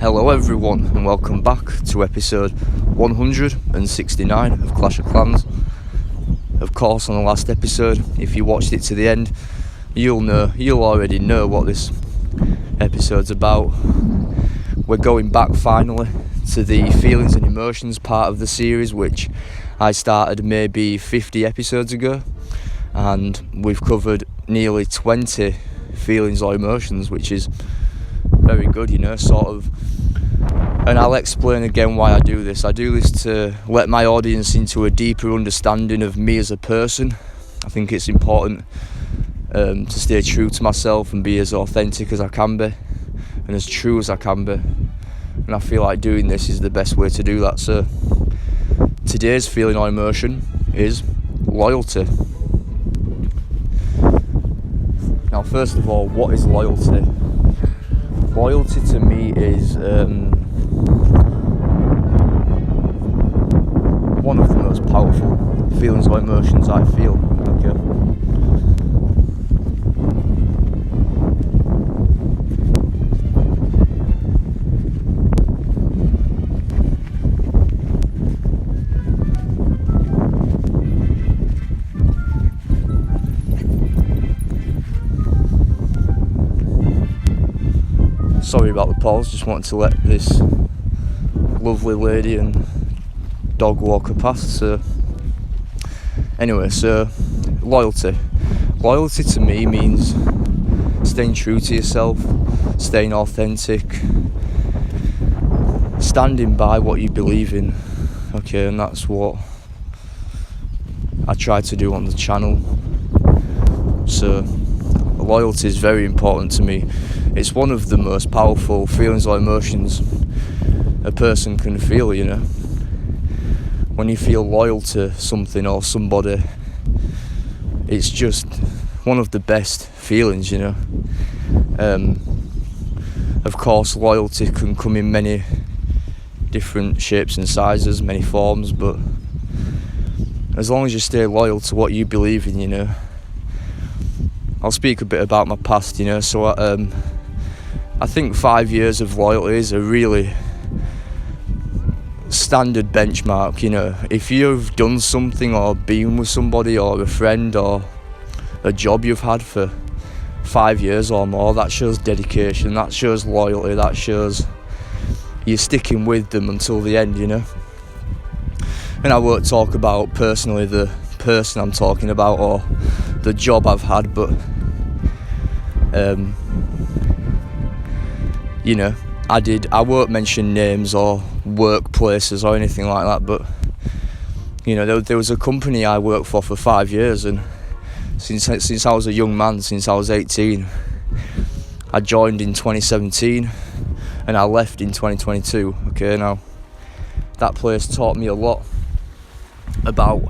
Hello everyone and welcome back to episode 169 of Clash of Clans. Of course, on the last episode, if you watched it to the end, you'll already know what this episode's about. We're going back finally to the feelings and emotions part of the series, which I started maybe 50 episodes ago, and we've covered nearly 20 feelings or emotions, which is very good, sort of. And I'll explain again why I do this. I do this to let my audience into a deeper understanding of me as a person. I think it's important to stay true to myself and be as authentic as I can be and as true as I can be. And I feel like doing this is the best way to do that. So today's feeling or emotion is loyalty. Now, first of all, what is loyalty? Loyalty to me is one of the most powerful feelings or emotions I feel. Okay. Sorry about the pause, just wanted to let this lovely lady and dog walker past. So loyalty. Loyalty to me means staying true to yourself, staying authentic, standing by what you believe in. Okay, and that's what I try to do on the channel. So loyalty is very important to me. It's one of the most powerful feelings or emotions a person can feel, When you feel loyal to something or somebody, it's just one of the best feelings, Of course, loyalty can come in many different shapes and sizes, many forms, but as long as you stay loyal to what you believe in, I'll speak a bit about my past, so I think 5 years of loyalty is a really standard benchmark, If you've done something or been with somebody or a friend or a job you've had for 5 years or more, that shows dedication, that shows loyalty, that shows you're sticking with them until the end, And I won't talk about personally the person I'm talking about or the job I've had, but I won't mention names or workplaces or anything like that, but there was a company I worked for 5 years, and since I was a young man, since I was 18, I joined in 2017 and I left in 2022. Okay, now that place taught me a lot about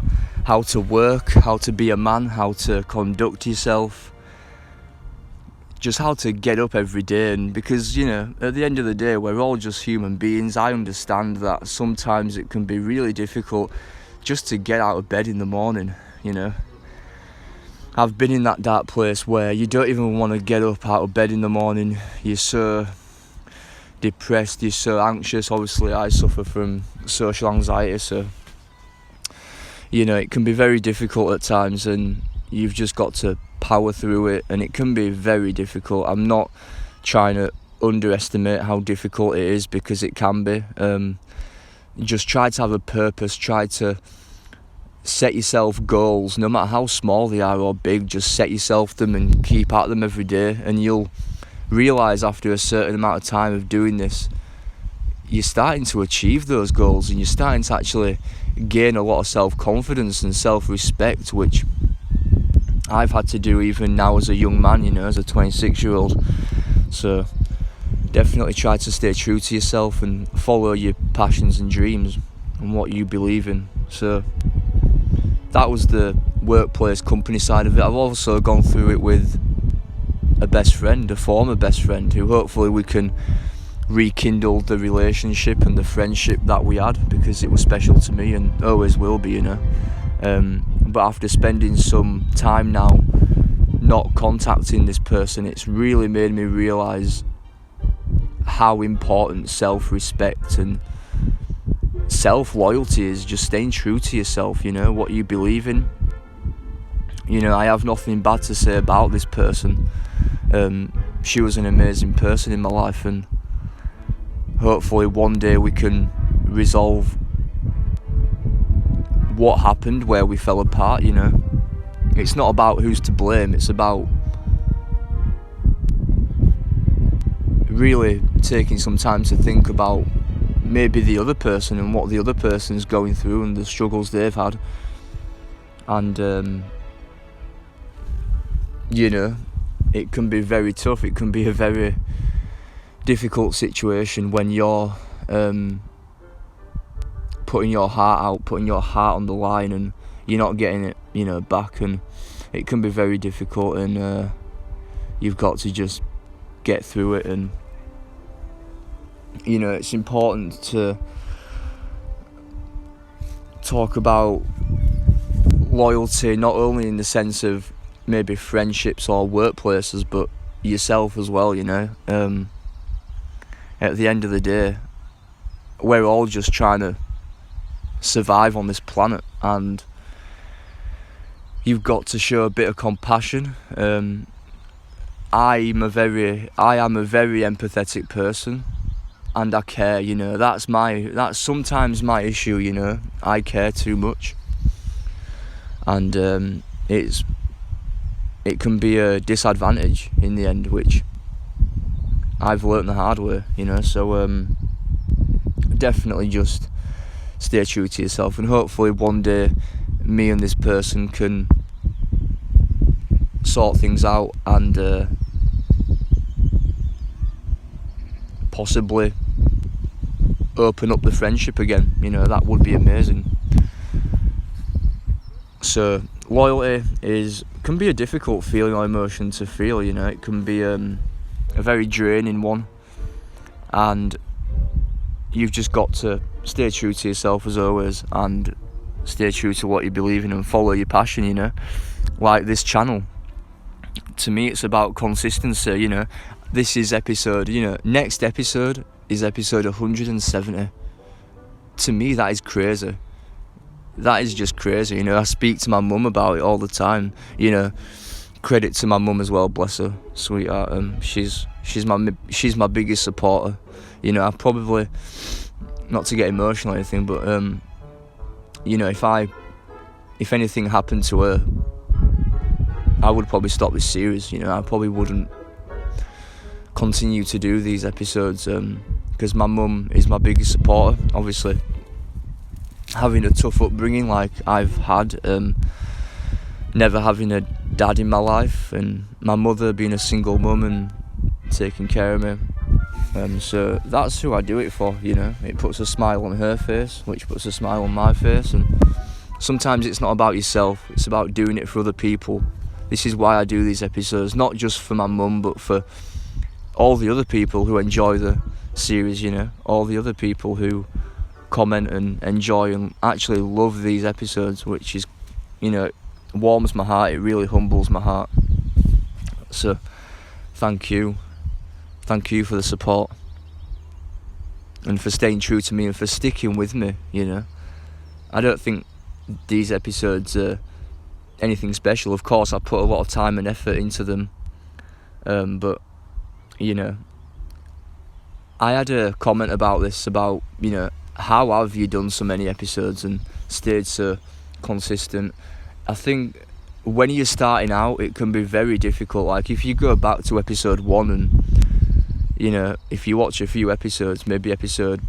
how to work, how to be a man, how to conduct yourself, just how to get up every day. And because at the end of the day, we're all just human beings. I understand that sometimes it can be really difficult just to get out of bed in the morning. I've been in that dark place where you don't even want to get up out of bed in the morning. You're so depressed, you're so anxious. Obviously I suffer from social anxiety, so it can be very difficult at times, and you've just got to power through it, and it can be very difficult. I'm not trying to underestimate how difficult it is, because it can be. Just try to have a purpose, try to set yourself goals, no matter how small they are or big. Just set yourself them and keep at them every day, and you'll realise after a certain amount of time of doing this, you're starting to achieve those goals, and you're starting to actually gain a lot of self-confidence and self-respect, which I've had to do even now as a young man, as a 26-year-old. So definitely try to stay true to yourself and follow your passions and dreams and what you believe in. So that was the workplace company side of it. I've also gone through it with a best friend, a former best friend, who hopefully we can rekindle the relationship and the friendship that we had, because it was special to me and always will be, but after spending some time now not contacting this person, it's really made me realise how important self-respect and self-loyalty is, just staying true to yourself, what you believe in. I have nothing bad to say about this person. She was an amazing person in my life, and hopefully one day we can resolve what happened, where we fell apart. It's not about who's to blame, it's about really taking some time to think about maybe the other person and what the other person's going through and the struggles they've had. And it can be very tough. It can be a very difficult situation when you're putting your heart out, putting your heart on the line, and you're not getting it back, and it can be very difficult, and you've got to just get through it. And it's important to talk about loyalty, not only in the sense of maybe friendships or workplaces, but yourself as well. At the end of the day, we're all just trying to survive on this planet, and you've got to show a bit of compassion. I am a very empathetic person, and I care. That's sometimes my issue. I care too much, and it can be a disadvantage in the end, which I've learnt the hard way. So definitely just stay true to yourself, and hopefully one day me and this person can sort things out and possibly open up the friendship again. That would be amazing. So loyalty can be a difficult feeling or emotion to feel. It can be a very draining one, and you've just got to stay true to yourself as always, and stay true to what you believe in and follow your passion. Like this channel, to me it's about consistency. This is next episode is episode 170. To me that is crazy. That is just crazy. I speak to my mum about it all the time. Credit to my mum as well, bless her, sweetheart. She's my biggest supporter. I probably, not to get emotional or anything, but if anything happened to her, I would probably stop this series. I probably wouldn't continue to do these episodes, because my mum is my biggest supporter. Obviously, having a tough upbringing like I've had, never having a dad in my life, and my mother being a single mum and taking care of me. So that's who I do it for. It puts a smile on her face, which puts a smile on my face. And sometimes it's not about yourself, it's about doing it for other people. This is why I do these episodes, not just for my mum, but for all the other people who enjoy the series. All the other people who comment and enjoy and actually love these episodes, which is, it warms my heart, it really humbles my heart. So thank you for the support, and for staying true to me, and for sticking with me. I don't think these episodes are anything special. Of course I put a lot of time and effort into them, but I had a comment about this, about how have you done so many episodes and stayed so consistent. I think when you're starting out it can be very difficult. Like if you go back to episode 1 and if you watch a few episodes, maybe episode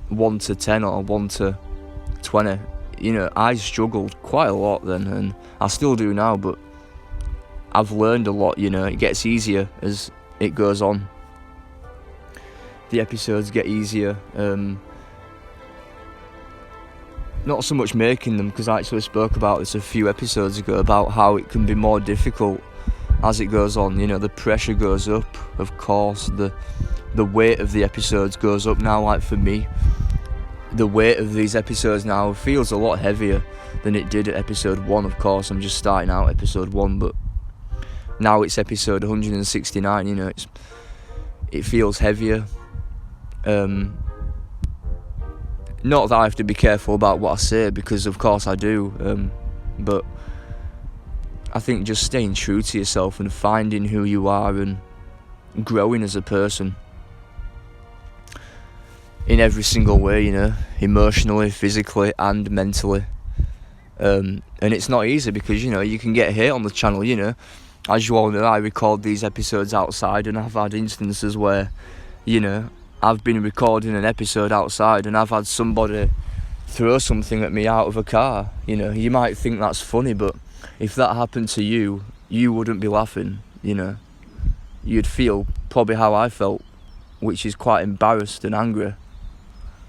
1 to 10 or 1 to 20, I struggled quite a lot then, and I still do now, but I've learned a lot. It gets easier as it goes on. The episodes get easier. Not so much making them, because I actually spoke about this a few episodes ago, about how it can be more difficult as it goes on. The pressure goes up, of course, the weight of the episodes goes up now. Like for me, the weight of these episodes now feels a lot heavier than it did at episode 1. Of course, I'm just starting out episode 1, but now it's episode 169. It feels heavier. Not that I have to be careful about what I say, because of course I do, but I think just staying true to yourself and finding who you are and growing as a person in every single way, you know, emotionally, physically and mentally. And it's not easy because, you know, you can get hate on the channel, you know. As you all know, I record these episodes outside, and I've had instances where, you know, I've been recording an episode outside and I've had somebody throw something at me out of a car. You know, you might think that's funny, but if that happened to you, you wouldn't be laughing, you know. You'd feel probably how I felt, which is quite embarrassed and angry.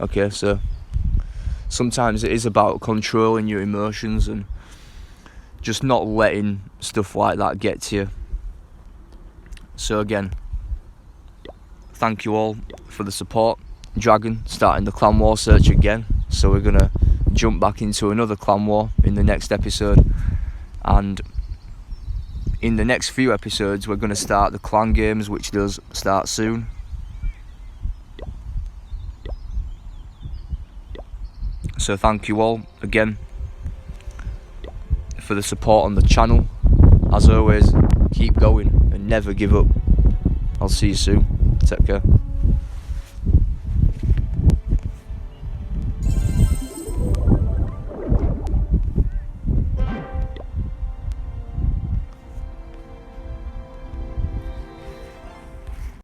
Okay, so sometimes it is about controlling your emotions and just not letting stuff like that get to you. So again, thank you all for the support. Dragon starting the clan war search again, so we're gonna jump back into another clan war in the next episode, and in the next few episodes we're gonna start the clan games, which does start soon. So thank you all again for the support on the channel. As always, keep going and never give up. I'll see you soon. Take care.